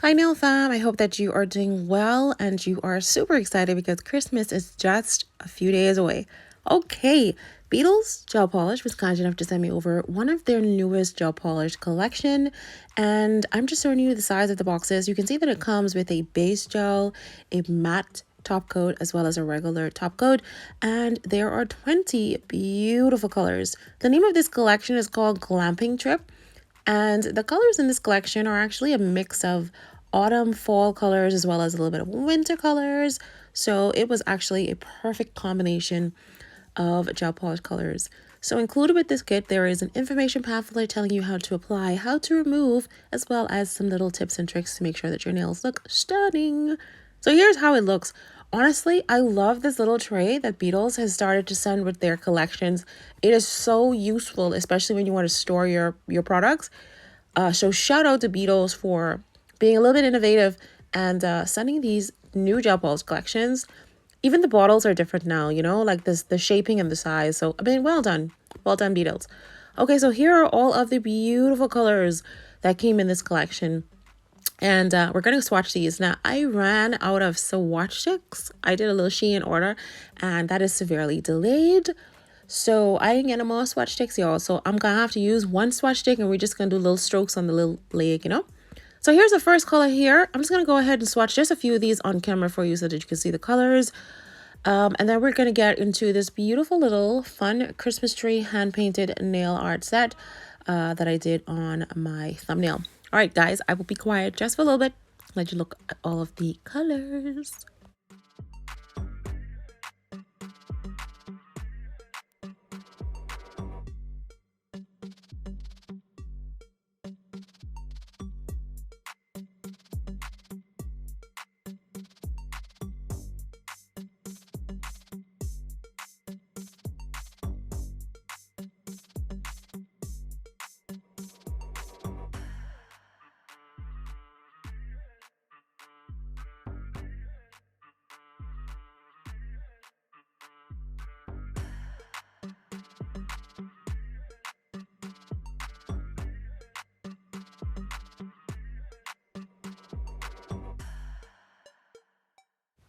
Hi Nail Fam, I hope that you are doing well and you are super excited because Christmas is just a few days away. Okay, Beetles Gel Polish was kind enough to send me over one of their newest gel polish collection, and I'm just showing you the size of the boxes. You can see that it comes with a base gel, a matte top coat, as well as a regular top coat, and there are 20 beautiful colors. The name of this collection is called Glamping Trip. And the colors in this collection are actually a mix of autumn, fall colors, as well as a little bit of winter colors. So it was actually a perfect combination of gel polish colors. So included with this kit, there is an information pamphlet telling you how to apply, how to remove, as well as some little tips and tricks to make sure that your nails look stunning. So here's how it looks. Honestly, I love this little tray that Beetles has started to send with their collections. It is so useful, especially when you want to store your products. So shout out to Beetles for being a little bit innovative and sending these new gel polish collections. Even the bottles are different now, like the shaping and the size. So I mean, well done. Well done, Beetles. Okay, so here are all of the beautiful colors that came in this collection. And we're going to swatch these. Now, I ran out of swatch sticks. I did a little Shein order, and that is severely delayed. So I didn't get no more swatch sticks, y'all. So I'm going to have to use one swatch stick, and we're just going to do little strokes on the little leg. So here's the first color here. I'm just going to go ahead and swatch just a few of these on camera for you so that you can see the colors. And then we're going to get into this beautiful little fun Christmas tree hand-painted nail art set that I did on my thumbnail. All right, guys, I will be quiet just for a little bit. Let you look at all of the colors.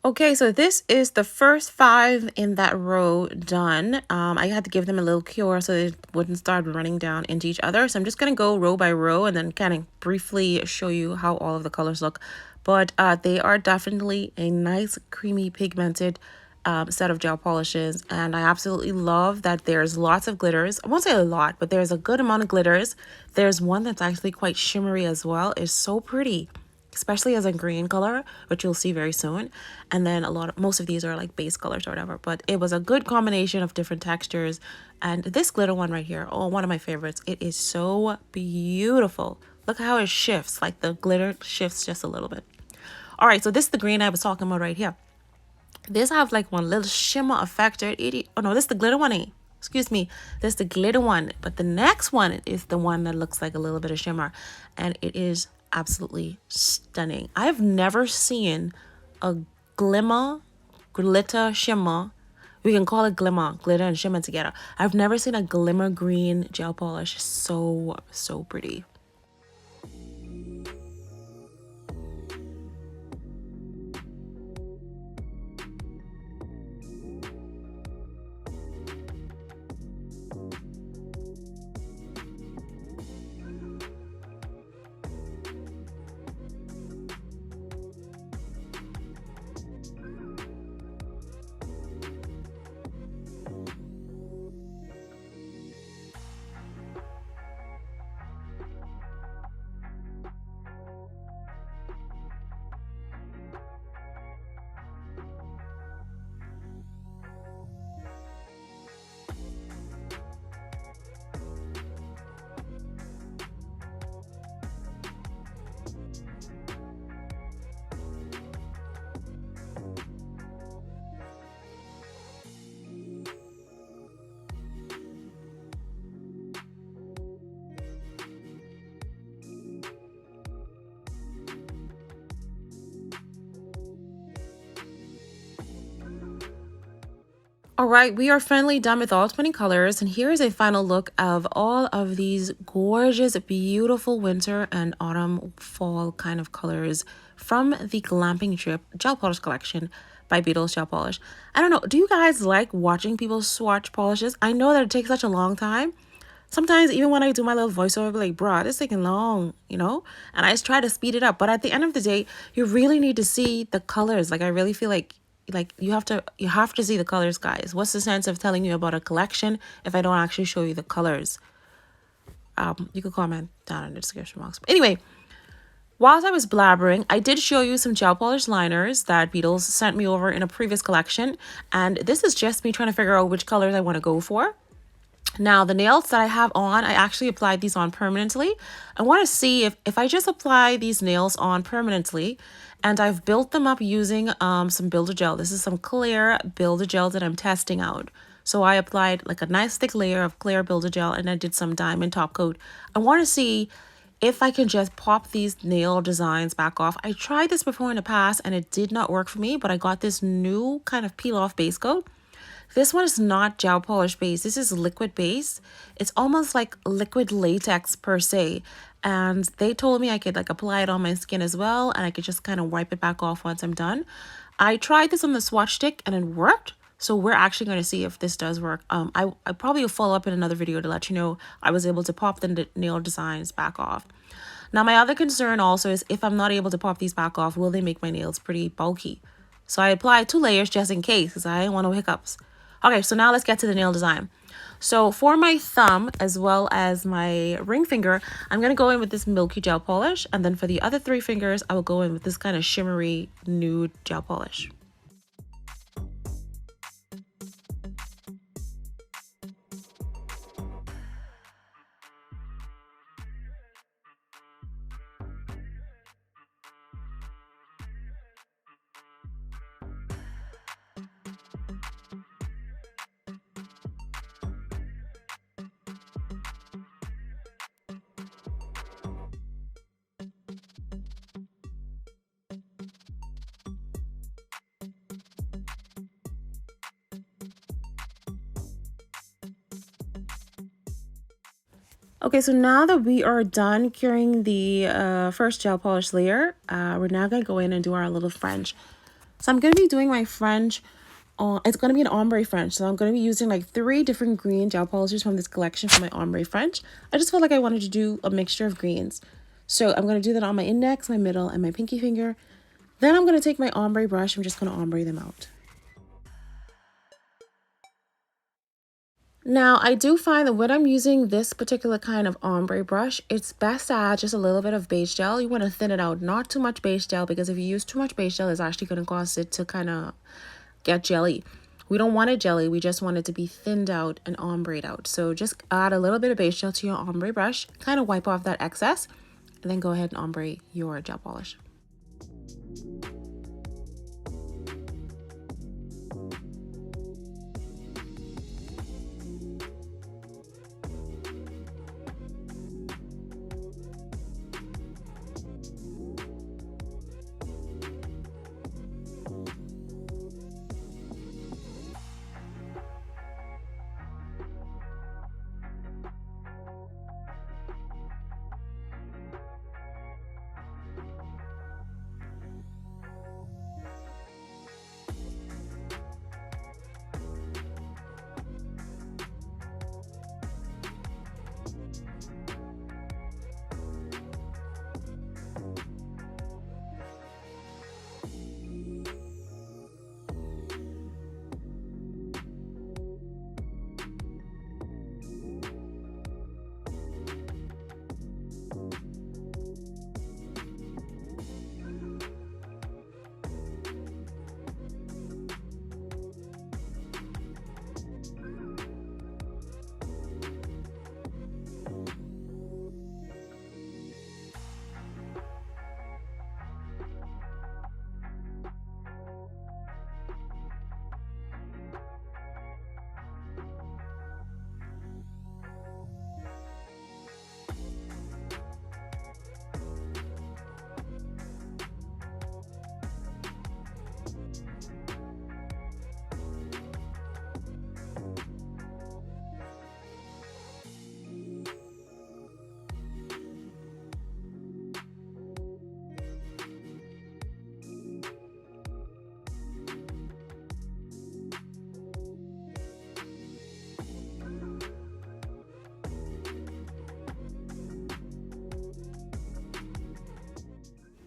Okay, so this is the first 5 in that row done. I had to give them a little cure so they wouldn't start running down into each other. So I'm just going to go row by row and then kind of briefly show you how all of the colors look. But they are definitely a nice, creamy, pigmented set of gel polishes. And I absolutely love that there's lots of glitters. I won't say a lot, but there's a good amount of glitters. There's one that's actually quite shimmery as well. It's so pretty, especially as a green color, which you'll see very soon. And then most of these are like base colors or whatever, but it was a good combination of different textures. And this glitter one right here, oh, one of my favorites. It is so beautiful. Look how it shifts, like the glitter shifts just a little bit. All right, so this is the green I was talking about right here. This have like one little shimmer effect. Oh no, this is the glitter one. Excuse me, this is the glitter one, but the next one is the one that looks like a little bit of shimmer, and it is absolutely stunning. I've never seen a glitter shimmer. We can call it glitter and shimmer together. I've never seen a glimmer green gel polish so pretty. All right, we are finally done with all 20 colors, and here is a final look of all of these gorgeous, beautiful winter and autumn fall kind of colors from the Glamping Trip gel polish collection by Beetles Gel Polish. I don't know, do you guys like watching people swatch polishes? I know that it takes such a long time. Sometimes even when I do my little voiceover, I'll be like, bruh, this is taking long, you know? And I just try to speed it up. But at the end of the day, you really need to see the colors. Like I really feel like you have to see the colors, guys. What's the sense of telling you about a collection if I don't actually show you the colors? You could comment down in the description box. But anyway, whilst I was blabbering, I did show you some gel polish liners that Beetles sent me over in a previous collection. And this is just me trying to figure out which colors I want to go for. Now, the nails that I have on, I actually applied these on permanently. I want to see if I just apply these nails on permanently, and I've built them up using some Builder Gel. This is some clear Builder Gel that I'm testing out. So I applied like a nice thick layer of clear Builder Gel, and I did some diamond top coat. I want to see if I can just pop these nail designs back off. I tried this before in the past, and it did not work for me, but I got this new kind of peel-off base coat. This one is not gel polish base. This is liquid base. It's almost like liquid latex per se. And they told me I could like apply it on my skin as well. And I could just kind of wipe it back off once I'm done. I tried this on the swatch stick and it worked. So we're actually going to see if this does work. I probably will follow up in another video to let you know I was able to pop the nail designs back off. Now, my other concern also is if I'm not able to pop these back off, will they make my nails pretty bulky? So I applied 2 layers just in case because I didn't want no hiccups. Okay, so now let's get to the nail design. So for my thumb as well as my ring finger, I'm going to go in with this milky gel polish. And then for the other 3 fingers, I will go in with this kind of shimmery nude gel polish. Okay, so now that we are done curing the first gel polish layer, we're now going to go in and do our little French. So I'm going to be doing my French. It's going to be an ombre French. So I'm going to be using like 3 different green gel polishes from this collection for my ombre French. I just felt like I wanted to do a mixture of greens. So I'm going to do that on my index, my middle, and my pinky finger. Then I'm going to take my ombre brush. I'm just going to ombre them out. Now, I do find that when I'm using this particular kind of ombre brush, it's best to add just a little bit of base gel. You want to thin it out, not too much base gel, because if you use too much base gel, it's actually going to cause it to kind of get jelly. We don't want it jelly. We just want it to be thinned out and ombreed out. So just add a little bit of base gel to your ombre brush, kind of wipe off that excess, and then go ahead and ombre your gel polish.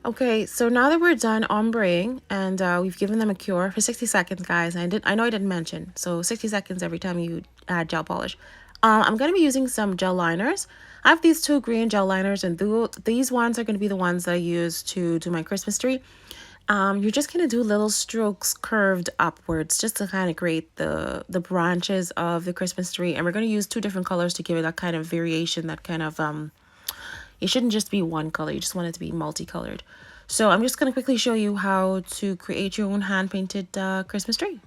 Okay, so now that we're done ombreing and we've given them a cure for 60 seconds, guys. I know I didn't mention, so 60 seconds every time you add gel polish. I'm going to be using some gel liners. I have these two green gel liners, and these ones are going to be the ones that I use to do my Christmas tree. You're just going to do little strokes curved upwards just to kind of create the branches of the Christmas tree. And we're going to use two different colors to give it that kind of variation, that kind of it shouldn't just be one color, you just want it to be multicolored. So I'm just going to quickly show you how to create your own hand painted Christmas tree.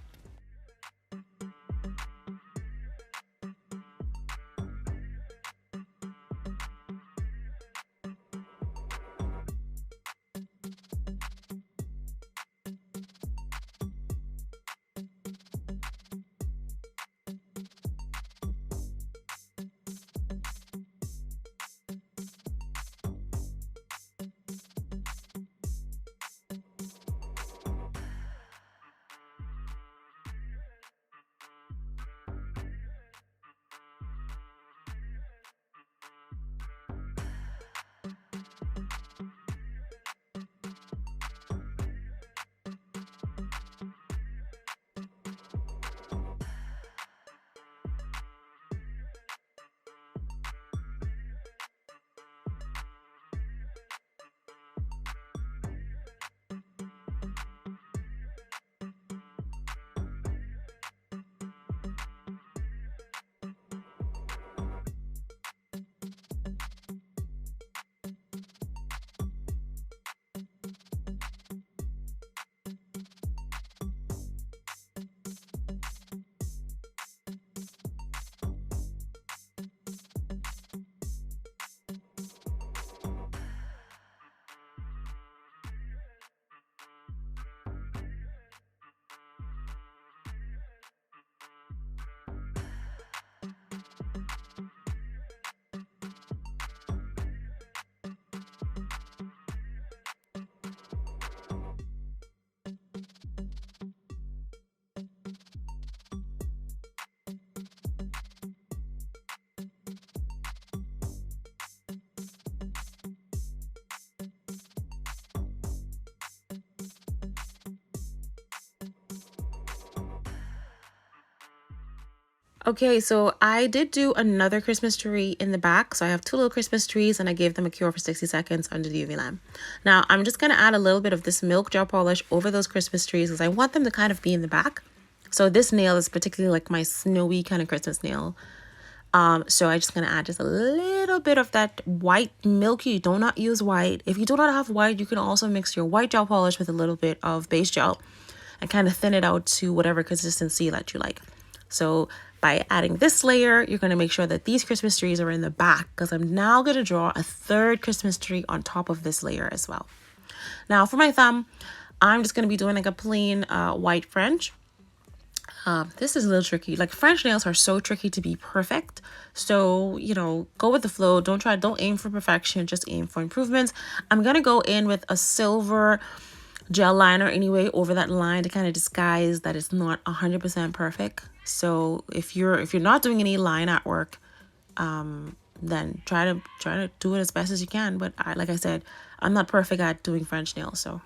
Okay, so I did do another Christmas tree in the back. So I have two little Christmas trees and I gave them a cure for 60 seconds under the UV lamp. Now I'm just going to add a little bit of this milk gel polish over those Christmas trees because I want them to kind of be in the back. So this nail is particularly like my snowy kind of Christmas nail. So I'm just going to add just a little bit of that white milky. You do not use white. If you do not have white, you can also mix your white gel polish with a little bit of base gel and kind of thin it out to whatever consistency that you like. So by adding this layer, you're going to make sure that these Christmas trees are in the back because I'm now going to draw a third Christmas tree on top of this layer as well. Now for my thumb, I'm just going to be doing like a plain white French. This is a little tricky. Like French nails are so tricky to be perfect. So, you know, go with the flow. Don't aim for perfection. Just aim for improvements. I'm going to go in with a silver gel liner anyway over that line to kind of disguise that it's not 100% perfect. So if you're not doing any line artwork, then try to do it as best as you can. But like I said, I'm not perfect at doing French nails, so.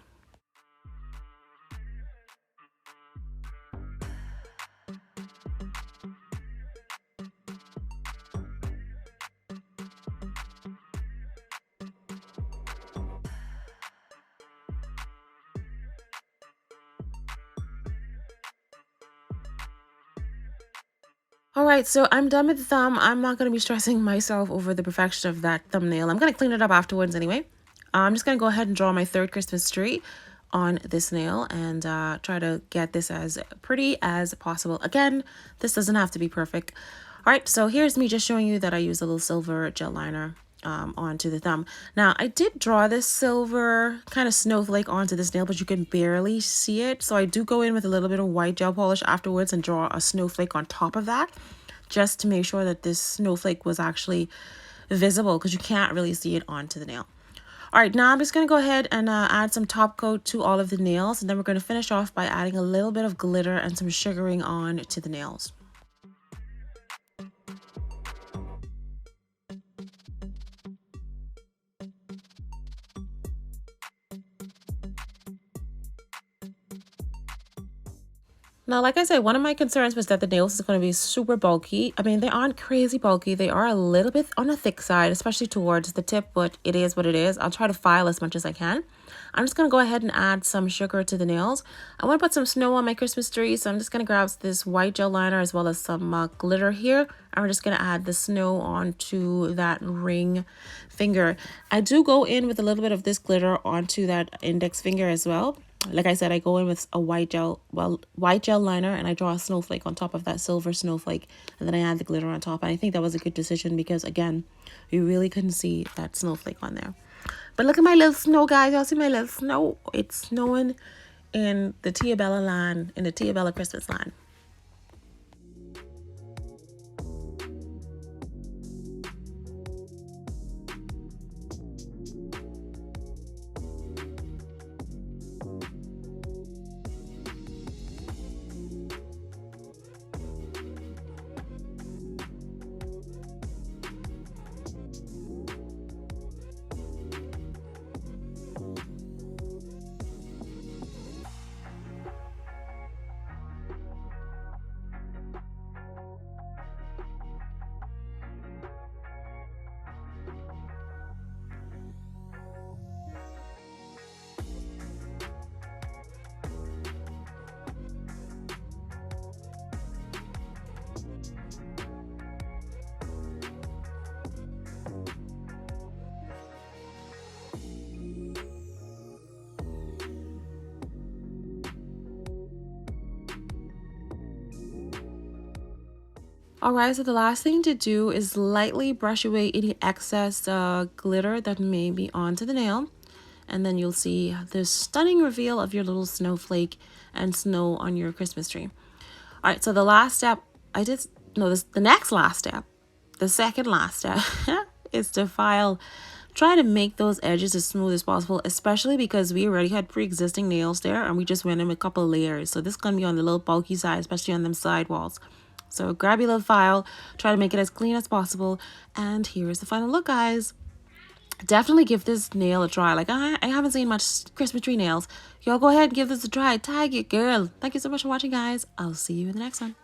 All right, so I'm done with the thumb. I'm not going to be stressing myself over the perfection of that thumbnail. I'm going to clean it up afterwards anyway. I'm just going to go ahead and draw my third Christmas tree on this nail and try to get this as pretty as possible. Again, this doesn't have to be perfect. All right, so here's me just showing you that I use a little silver gel liner onto the thumb. Now, I did draw this silver kind of snowflake onto this nail, but you can barely see it. So I do go in with a little bit of white gel polish afterwards and draw a snowflake on top of that, just to make sure that this snowflake was actually visible because you can't really see it onto the nail. All right, now I'm just going to go ahead and add some top coat to all of the nails, and then we're going to finish off by adding a little bit of glitter and some sugaring on to the nails. Now, like I said, one of my concerns was that the nails is going to be super bulky. I mean, they aren't crazy bulky. They are a little bit on the thick side, especially towards the tip, but it is what it is. I'll try to file as much as I can. I'm just going to go ahead and add some sugar to the nails. I want to put some snow on my Christmas tree, so I'm just going to grab this white gel liner as well as some glitter here. And we're just going to add the snow onto that ring finger. I do go in with a little bit of this glitter onto that index finger as well. Like I said, I go in with a white gel liner, and I draw a snowflake on top of that silver snowflake, and then I add the glitter on top. And I think that was a good decision because, again, you really couldn't see that snowflake on there. But look at my little snow, guys. Y'all see my little snow? It's snowing in the Tia Bella land, in the Tia Bella Christmas land. Alright, so the last thing to do is lightly brush away any excess glitter that may be onto the nail. And then you'll see this stunning reveal of your little snowflake and snow on your Christmas tree. Alright, so the last step, the next last step, the second last step is to file. Try to make those edges as smooth as possible, especially because we already had pre-existing nails there and we just went in with a couple layers. So this is going to be on the little bulky side, especially on them side walls. So grab your little file, try to make it as clean as possible, and here's the final look, guys. Definitely give this nail a try. Like, I haven't seen much Christmas tree nails. Y'all go ahead and give this a try. Tag it, girl. Thank you so much for watching, guys. I'll see you in the next one.